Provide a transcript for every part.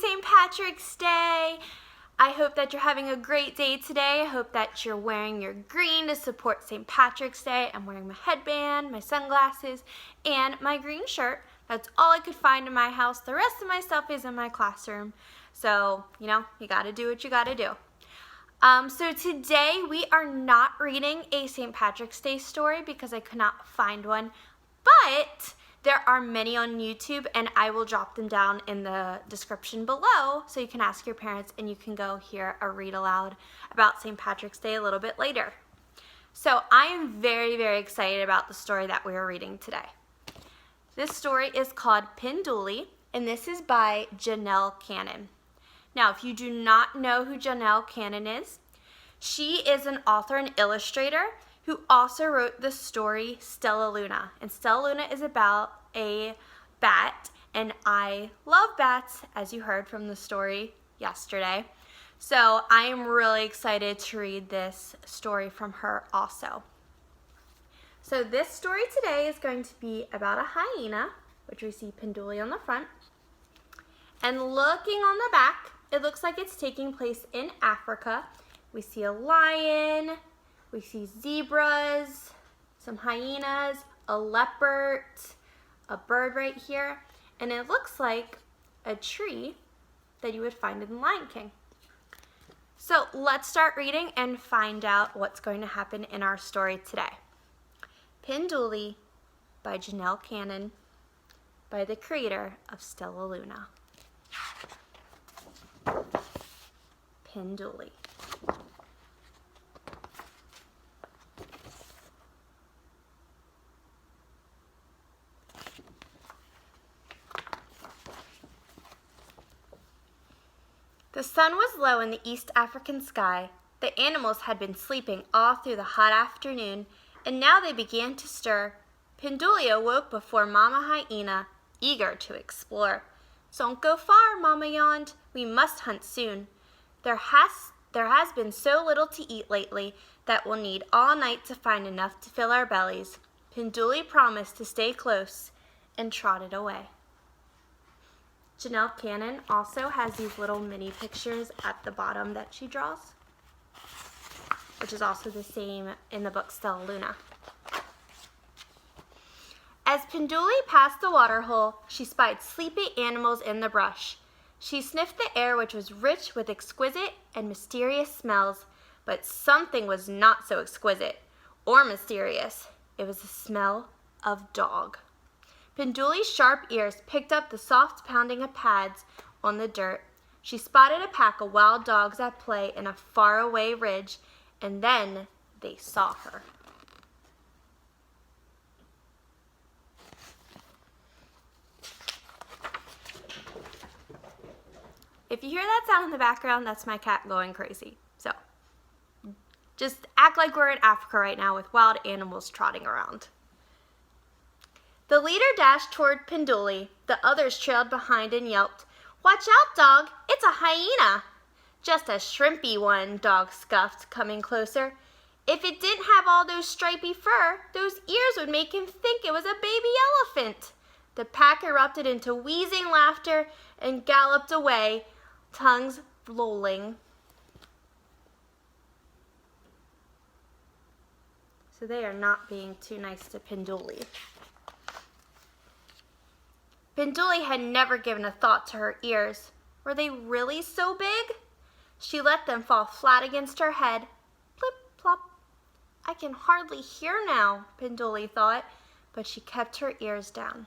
St. Patrick's Day! I hope that you're having a great day today. I hope that you're wearing your green to support St. Patrick's Day. I'm wearing my headband, my sunglasses, and my green shirt. That's all I could find in my house. The rest of my stuff is in my classroom. So, you gotta do what you gotta do. So today we are not reading a St. Patrick's Day story because I could not find one, but there are many on YouTube and I will drop them down in the description below so you can ask your parents and you can go hear a read aloud about St. Patrick's Day a little bit later. So I am very, very excited about the story that we are reading today. This story is called Pinduli and this is by Janell. Now, if you do not know who Janell is, she is an author and illustrator who also wrote the story Stella Luna. And Stella Luna is about a bat, and I love bats, as you heard from the story yesterday. So I am really excited to read this story from her also. So this story today is going to be about a hyena, which we see Pinduli on the front. And looking on the back, it looks like it's taking place in Africa. We see a lion, we see zebras, some hyenas, a leopard, a bird right here, and it looks like a tree that you would find in the Lion King. So let's start reading and find out what's going to happen in our story today. Pinduli by Janell, by the creator of Stella Luna. Pinduli. The sun was low in the East African sky. The animals had been sleeping all through the hot afternoon, and now they began to stir. Pinduli awoke before Mama Hyena, eager to explore. "Don't go far," Mama yawned. "We must hunt soon. There has been so little to eat lately that we'll need all night to find enough to fill our bellies." Pinduli promised to stay close and trotted away. Janell also has these little mini pictures at the bottom that she draws, which is also the same in the book Stella Luna. As Pinduli passed the water hole, she spied sleepy animals in the brush. She sniffed the air, which was rich with exquisite and mysterious smells, but something was not so exquisite or mysterious. It was the smell of dog. Pinduli's sharp ears picked up the soft pounding of pads on the dirt. She spotted a pack of wild dogs at play in a faraway ridge, and then they saw her. If you hear that sound in the background, that's my cat going crazy. So just act like we're in Africa right now with wild animals trotting around. The leader dashed toward Pinduli. The others trailed behind and yelped, "Watch out, dog! It's a hyena!" "Just a shrimpy one," Dog scuffed, coming closer. "If it didn't have all those stripy fur, those ears would make him think it was a baby elephant." The pack erupted into wheezing laughter and galloped away, tongues lolling. So they are not being too nice to Pinduli. Pinduli had never given a thought to her ears. Were they really so big? She let them fall flat against her head. Plip, plop. "I can hardly hear now," Pinduli thought, but she kept her ears down.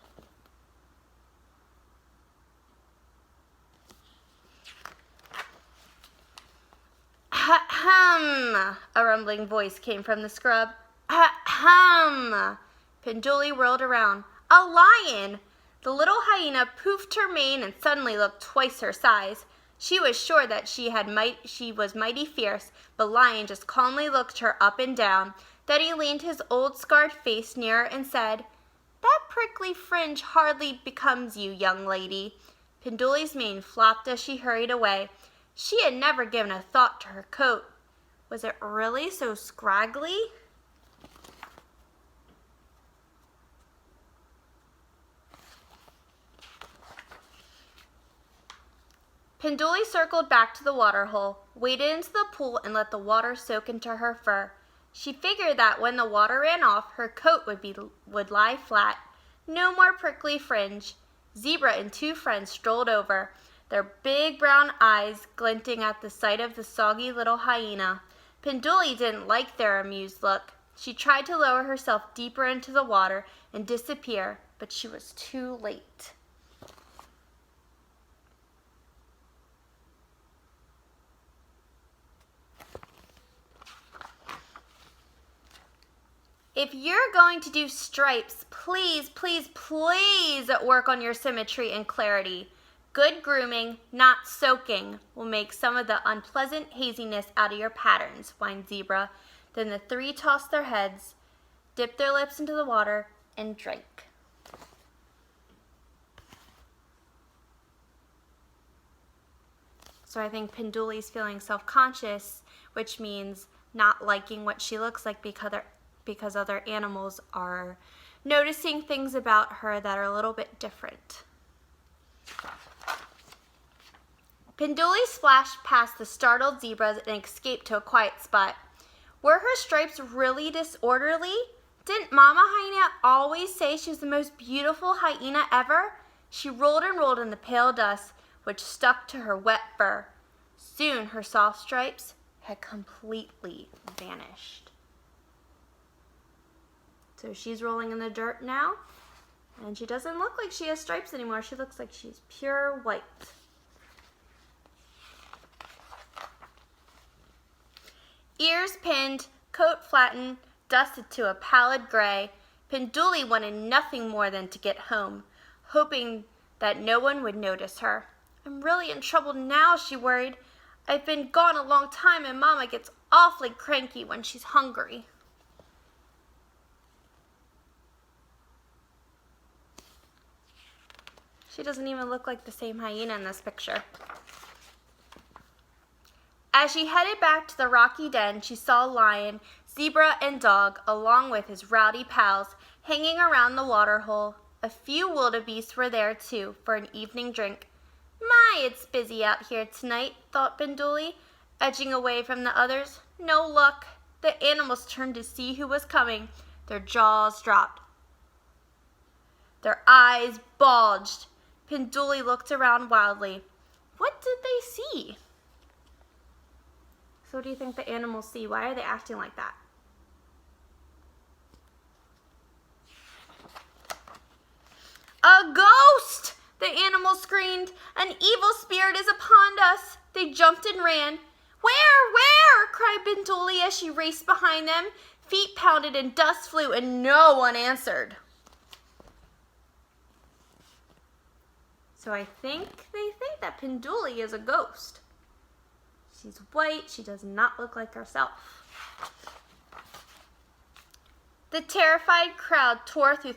"Ahem!" a rumbling voice came from the scrub. "Ahem!" Pinduli whirled around. A lion! The little hyena poofed her mane and suddenly looked twice her size. She was sure that she was mighty fierce, but Lion just calmly looked her up and down. Then he leaned his old scarred face nearer and said, "That prickly fringe hardly becomes you, young lady." Pinduli's mane flopped as she hurried away. She had never given a thought to her coat. Was it really so scraggly? Pinduli circled back to the water hole, waded into the pool, and let the water soak into her fur. She figured that when the water ran off, her coat would lie flat. No more prickly fringe. Zebra and two friends strolled over, their big brown eyes glinting at the sight of the soggy little hyena. Pinduli didn't like their amused look. She tried to lower herself deeper into the water and disappear, but she was too late. If you're going to do stripes, please, please, please work on your symmetry and clarity. Good grooming, not soaking, will make some of the unpleasant haziness out of your patterns, whined Zebra. Then the three tossed their heads, dipped their lips into the water, and drank. So I think Pinduli's feeling self-conscious, which means not liking what she looks like because other animals are noticing things about her that are a little bit different. Pinduli splashed past the startled zebras and escaped to a quiet spot. Were her stripes really disorderly? Didn't Mama Hyena always say she was the most beautiful hyena ever? She rolled and rolled in the pale dust, which stuck to her wet fur. Soon her soft stripes had completely vanished. So she's rolling in the dirt now, and she doesn't look like she has stripes anymore. She looks like she's pure white. Ears pinned, coat flattened, dusted to a pallid gray, Pinduli wanted nothing more than to get home, hoping that no one would notice her. I'm really in trouble now, she worried. I've been gone a long time and Mama gets awfully cranky when she's hungry. She doesn't even look like the same hyena in this picture. As she headed back to the rocky den, she saw Lion, Zebra, and Dog, along with his rowdy pals, hanging around the water hole. A few wildebeest were there, too, for an evening drink. My, it's busy out here tonight, thought Pinduli, edging away from the others. No luck. The animals turned to see who was coming. Their jaws dropped. Their eyes bulged. Pinduli looked around wildly. What did they see? So what do you think the animals see? Why are they acting like that? A ghost! The animals screamed. An evil spirit is upon us. They jumped and ran. Where? Cried Pinduli as she raced behind them. Feet pounded and dust flew and no one answered. So I think they think that Pinduli is a ghost. She's white. She does not look like herself. The terrified crowd tore through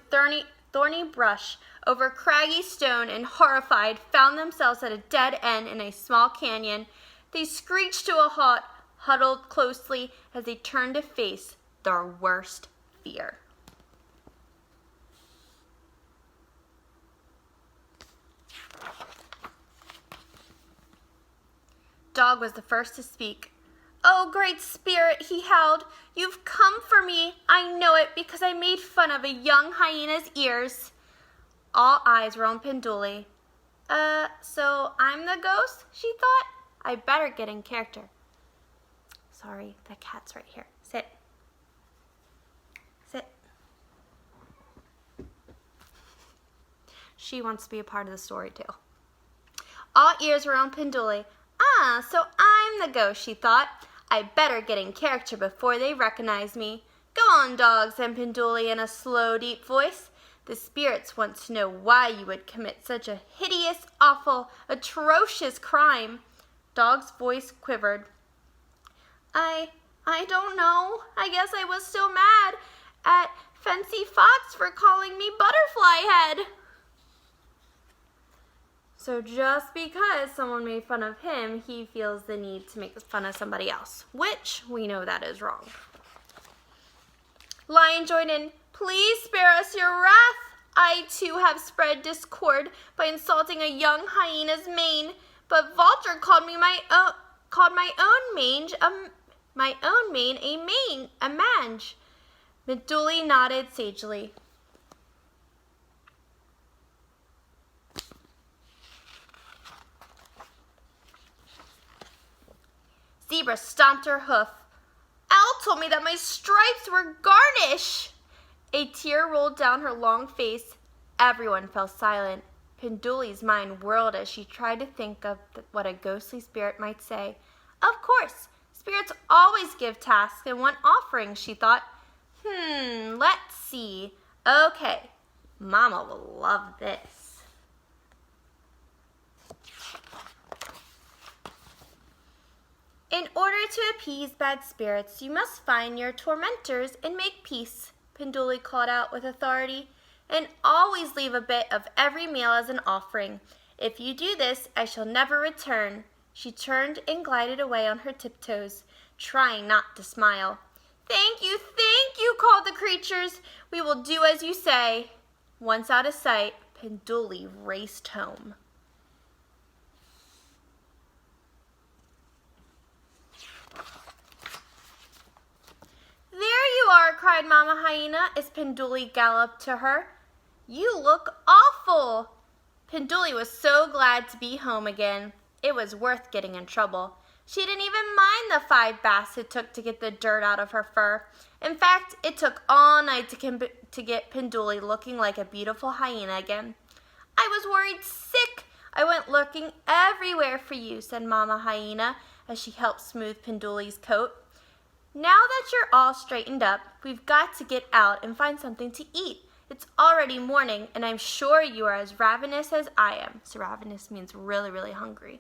thorny brush, over craggy stone, and horrified, found themselves at a dead end in a small canyon. They screeched to a halt, huddled closely as they turned to face their worst fear. Dog was the first to speak. Oh, great spirit, he howled. You've come for me. I know it because I made fun of a young hyena's ears. All eyes were on Pinduli. So I'm the ghost, she thought. I better get in character. Sorry, the cat's right here. Sit. Sit. She wants to be a part of the story too. All ears were on Pinduli. So I'm the ghost, she thought. I better get in character before they recognize me. Go on, Dog, said Pinduli in a slow, deep voice. The spirits want to know why you would commit such a hideous, awful, atrocious crime. Dog's voice quivered. I don't know. I guess I was still mad at Fancy Fox for calling me Butterfly Head. So just because someone made fun of him, he feels the need to make fun of somebody else, which we know that is wrong. Lion joined in. Please spare us your wrath. I too have spread discord by insulting a young hyena's mane, But Vulture called my own mange a mange. Pinduli nodded sagely. Zebra stomped her hoof. Owl told me that my stripes were garnish. A tear rolled down her long face. Everyone fell silent. Pinduli's mind whirled as she tried to think of what a ghostly spirit might say. Of course, spirits always give tasks and want offerings, she thought. Let's see. Okay, Mama will love this. In order to appease bad spirits, you must find your tormentors and make peace, Pinduli called out with authority, and always leave a bit of every meal as an offering. If you do this, I shall never return. She turned and glided away on her tiptoes, trying not to smile. Thank you, called the creatures. We will do as you say. Once out of sight, Pinduli raced home. There you are, cried Mama Hyena as Pinduli galloped to her. You look awful. Pinduli was so glad to be home again. It was worth getting in trouble. She didn't even mind the 5 baths it took to get the dirt out of her fur. In fact, it took all night to get Pinduli looking like a beautiful hyena again. I was worried sick. I went looking everywhere for you, said Mama Hyena as she helped smooth Pinduli's coat. Now that you're all straightened up, we've got to get out and find something to eat. It's already morning, and I'm sure you are as ravenous as I am. So ravenous means really, really hungry.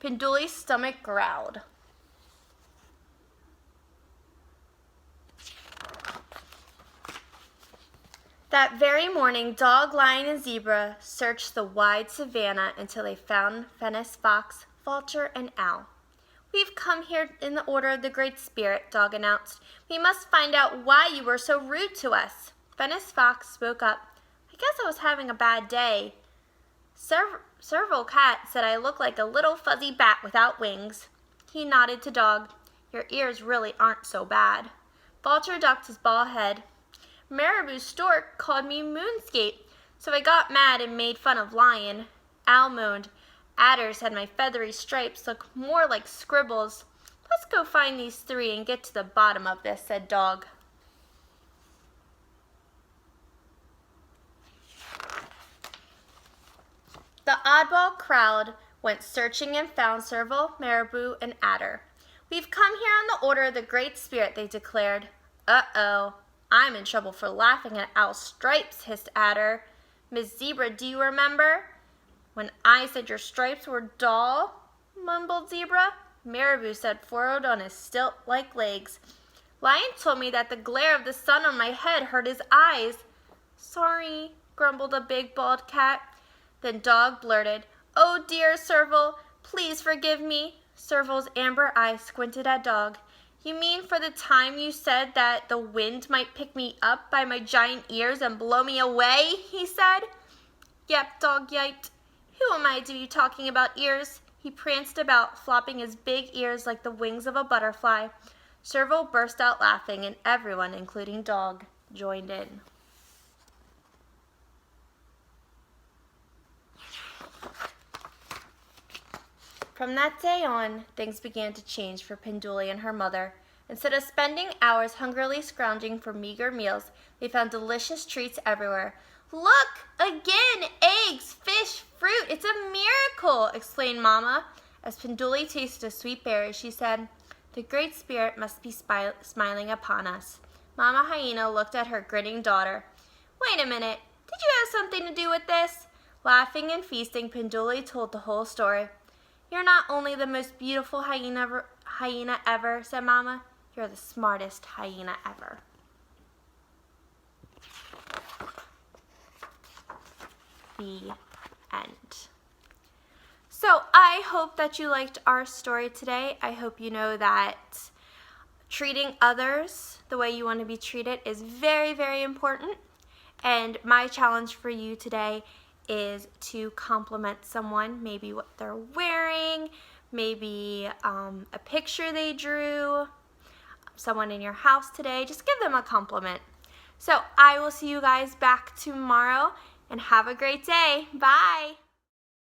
Pinduli's stomach growled. That very morning, Dog, Lion, and Zebra searched the wide savannah until they found Fenris Fox, Vulture, and Owl. We've come here in the order of the Great Spirit, Dog announced. We must find out why you were so rude to us. Fenris Fox spoke up. I guess I was having a bad day. Serval Cat said I look like a little fuzzy bat without wings. He nodded to Dog. Your ears really aren't so bad. Vulture ducked his bald head. Marabou Stork called me Moonscape, so I got mad and made fun of Lion. Owl moaned. Adders had my feathery stripes look more like scribbles. Let's go find these 3 and get to the bottom of this, said Dog. The oddball crowd went searching and found Serval, Marabou, and Adder. We've come here on the order of the Great Spirit, they declared. Uh-oh, I'm in trouble for laughing at Owl's stripes, hissed Adder. Miss Zebra, do you remember? When I said your stripes were dull, mumbled Zebra. Marabou sat forward on his stilt-like legs. Lion told me that the glare of the sun on my head hurt his eyes. Sorry, grumbled a big bald cat. Then Dog blurted, Oh dear, Serval, please forgive me. Serval's amber eyes squinted at Dog. You mean for the time you said that the wind might pick me up by my giant ears and blow me away, he said. Yep, Dog yiped. Who am I to be talking about ears? He pranced about, flopping his big ears like the wings of a butterfly. Serval burst out laughing, and everyone, including Dog, joined in. From that day on, things began to change for Pinduli and her mother. Instead of spending hours hungrily scrounging for meager meals, they found delicious treats everywhere. Look, again, eggs, fish, fruit. It's a miracle, exclaimed Mama. As Pinduli tasted a sweet berry, she said, The Great Spirit must be smiling upon us. Mama Hyena looked at her grinning daughter. Wait a minute, did you have something to do with this? Laughing and feasting, Pinduli told the whole story. You're not only the most beautiful hyena ever, said Mama. You're the smartest hyena ever. The end. So I hope that you liked our story today. I hope you know that treating others the way you want to be treated is very, very important. And my challenge for you today is to compliment someone, maybe what they're wearing, maybe a picture they drew, someone in your house today. Just give them a compliment. So I will see you guys back tomorrow, and have a great day. Bye.